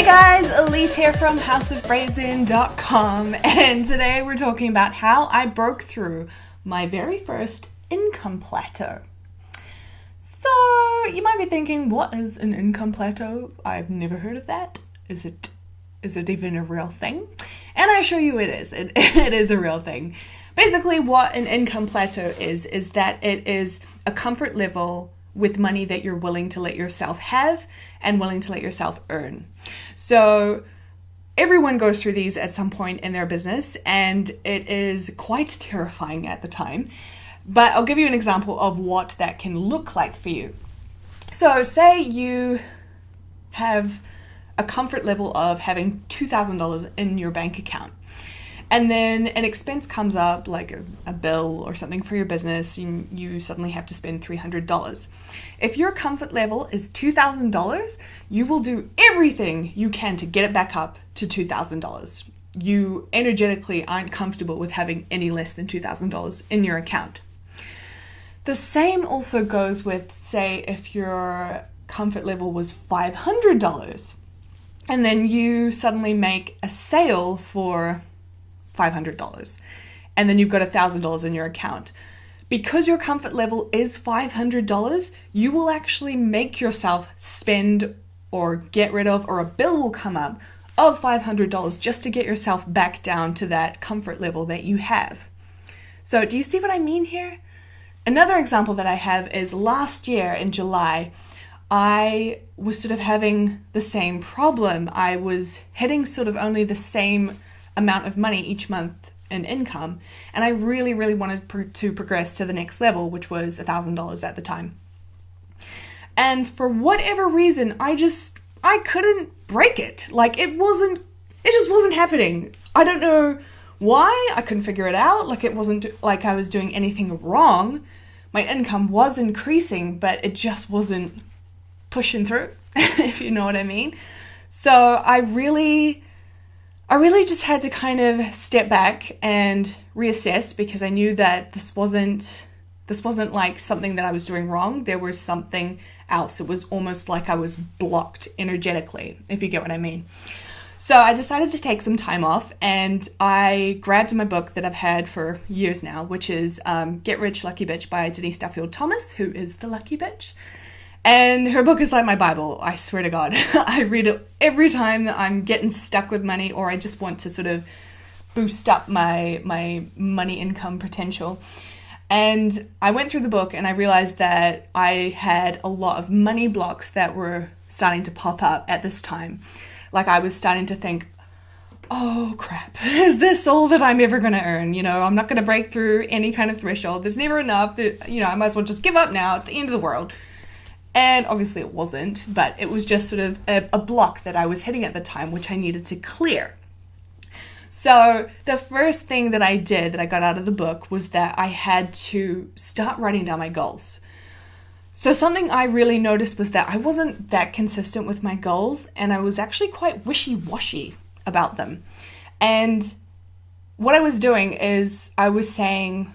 guys, Elise here from houseofphrasing.com, and today we're talking about how I broke through my very first income plateau. So you might be thinking, what is an income plateau? I've never heard of that. Is it even a real thing? And I assure you it is. It is a real thing. Basically what an income plateau is that it is a comfort level with money that you're willing to let yourself have and willing to let yourself earn. So everyone goes through these at some point in their business, and it is quite terrifying at the time. But I'll give you an example of what that can look like for you. So say you have a comfort level of having $2,000 in your bank account. And then an expense comes up, like a bill or something for your business, you suddenly have to spend $300. If your comfort level is $2,000, you will do everything you can to get it back up to $2,000. You energetically aren't comfortable with having any less than $2,000 in your account. The same also goes with, say, if your comfort level was $500, and then you suddenly make a sale for $500, and then you've got $1,000 in your account. Because your comfort level is $500, you will actually make yourself spend or get rid of, or a bill will come up of $500 just to get yourself back down to that comfort level that you have. So do you see what I mean here? Another example that I have is last year in July, I was sort of having the same problem. I was hitting sort of only the same amount of money each month in income, and I really wanted to progress to the next level, which was $1,000 at the time. And for whatever reason, I couldn't break it. Like it just wasn't happening. I don't know why. I couldn't figure it out. Like it wasn't like I was doing anything wrong. My income was increasing, but it just wasn't pushing through, if you know what I mean. So I really just had to kind of step back and reassess, because I knew that this wasn't like something that I was doing wrong. There was something else. It was almost like I was blocked energetically, if you get what I mean. So I decided to take some time off, and I grabbed my book that I've had for years now, which is Get Rich, Lucky Bitch by Duffield-thomas, who is the lucky bitch. And her book is like my Bible, I swear to God. I read it every time that I'm getting stuck with money, or I just want to sort of boost up my money income potential. And I went through the book and I realized that I had a lot of money blocks that were starting to pop up at this time. Like I was starting to think, oh crap, is this all that I'm ever going to earn? You know, I'm not going to break through any kind of threshold. There's never enough. I might as well just give up now. It's the end of the world. And obviously it wasn't, but it was just sort of a block that I was hitting at the time, which I needed to clear. So the first thing that I did that I got out of the book was that I had to start writing down my goals. So something I really noticed was that I wasn't that consistent with my goals, and I was actually quite wishy-washy about them. And what I was doing is I was saying,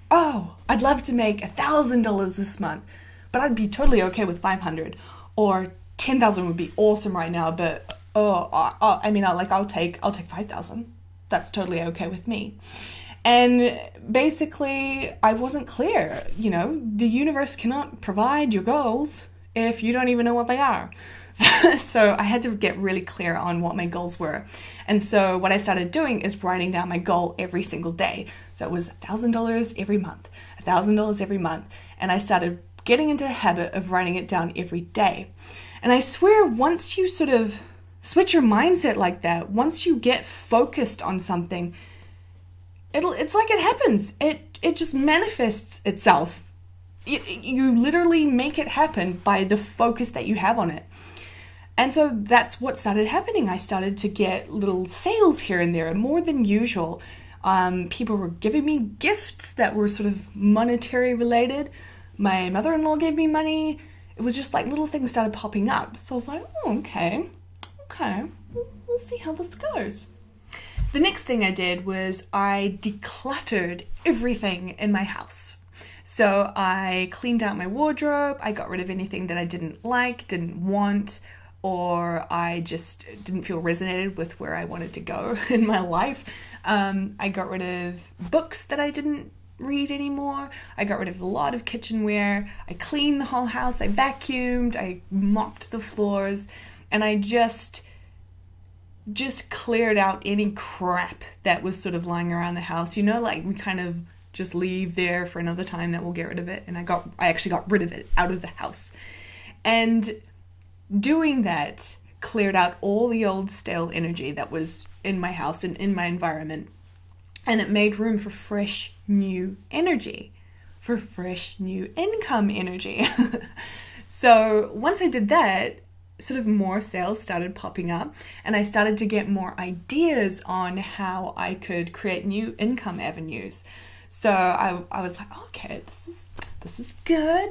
oh, I'd love to make $1,000 this month, but I'd be totally okay with 500, or 10,000 would be awesome right now, but I'll take 5,000. That's totally okay with me. And basically, I wasn't clear. You know, the universe cannot provide your goals if you don't even know what they are. So I had to get really clear on what my goals were. And so what I started doing is writing down my goal every single day. So it was $1,000 every month, $1,000 every month. And I started getting into the habit of writing it down every day. And I swear, once you sort of switch your mindset like that, once you get focused on something, it's like it happens. It just manifests itself. You literally make it happen by the focus that you have on it. And so that's what started happening. I started to get little sales here and there, more than usual. People were giving me gifts that were sort of monetary related. My mother-in-law gave me money. It was just like little things started popping up. So I was like, oh, okay, we'll see how this goes. The next thing I did was I decluttered everything in my house. So I cleaned out my wardrobe. I got rid of anything that I didn't like, didn't want. or I just didn't feel resonated with where I wanted to go in my life. I got rid of books that I didn't read anymore. I got rid of a lot of kitchenware. I cleaned the whole house. I vacuumed. I mopped the floors, and I just cleared out any crap that was sort of lying around the house. You know, like we kind of just leave there for another time that we'll get rid of it. And I actually got rid of it out of the house. And doing that cleared out all the old stale energy that was in my house and in my environment. And it made room for fresh new energy, for fresh new income energy. So once I did that, sort of more sales started popping up, and I started to get more ideas on how I could create new income avenues. So I was like, okay, this is good.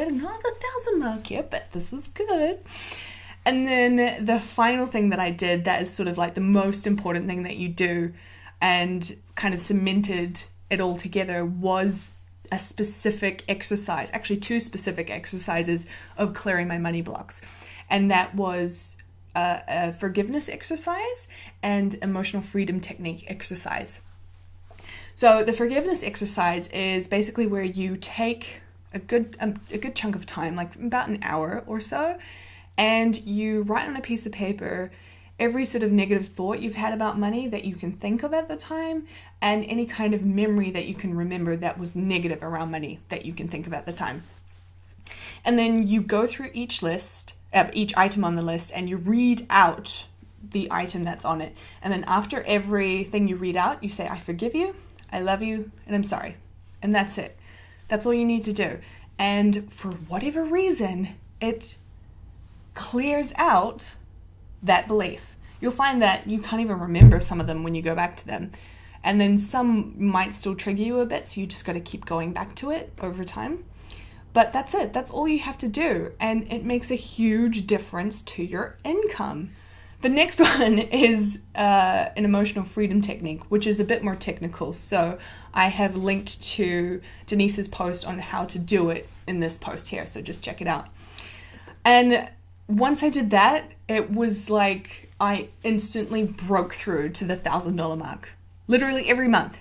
I'm not at the 1,000 mark yet, but this is good. And then the final thing that I did, that is sort of like the most important thing that you do and kind of cemented it all together, was a specific exercise, actually 2 specific exercises of clearing my money blocks. And that was a forgiveness exercise and emotional freedom technique exercise. So the forgiveness exercise is basically where you take a good chunk of time, like about an hour or so, and you write on a piece of paper every sort of negative thought you've had about money that you can think of at the time, and any kind of memory that you can remember that was negative around money that you can think of at the time. And then you go through each item on the list, and you read out the item that's on it. And then after everything you read out, you say, I forgive you, I love you, and I'm sorry. And that's it. That's all you need to do. And for whatever reason, it clears out that belief. You'll find that you can't even remember some of them when you go back to them. And then some might still trigger you a bit, so you just got to keep going back to it over time. But that's it. That's all you have to do. And it makes a huge difference to your income. The next one is an emotional freedom technique, which is a bit more technical. So I have linked to Denise's post on how to do it in this post here. So just check it out. And once I did that, it was like I instantly broke through to the $1,000 mark. Literally every month.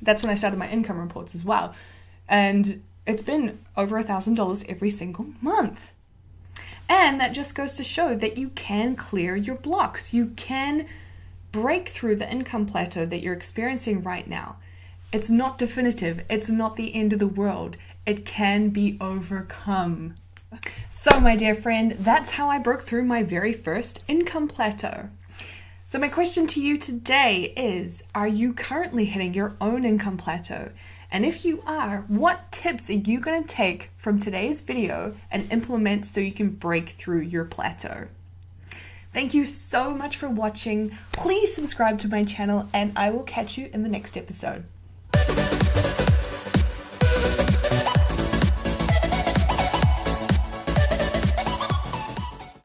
That's when I started my income reports as well. And it's been over $1,000 every single month. And that just goes to show that you can clear your blocks. You can break through the income plateau that you're experiencing right now. It's not definitive. It's not the end of the world. It can be overcome. So, my dear friend, that's how I broke through my very first income plateau. So my question to you today is, are you currently hitting your own income plateau? And if you are, what tips are you going to take from today's video and implement so you can break through your plateau? Thank you so much for watching. Please subscribe to my channel, and I will catch you in the next episode.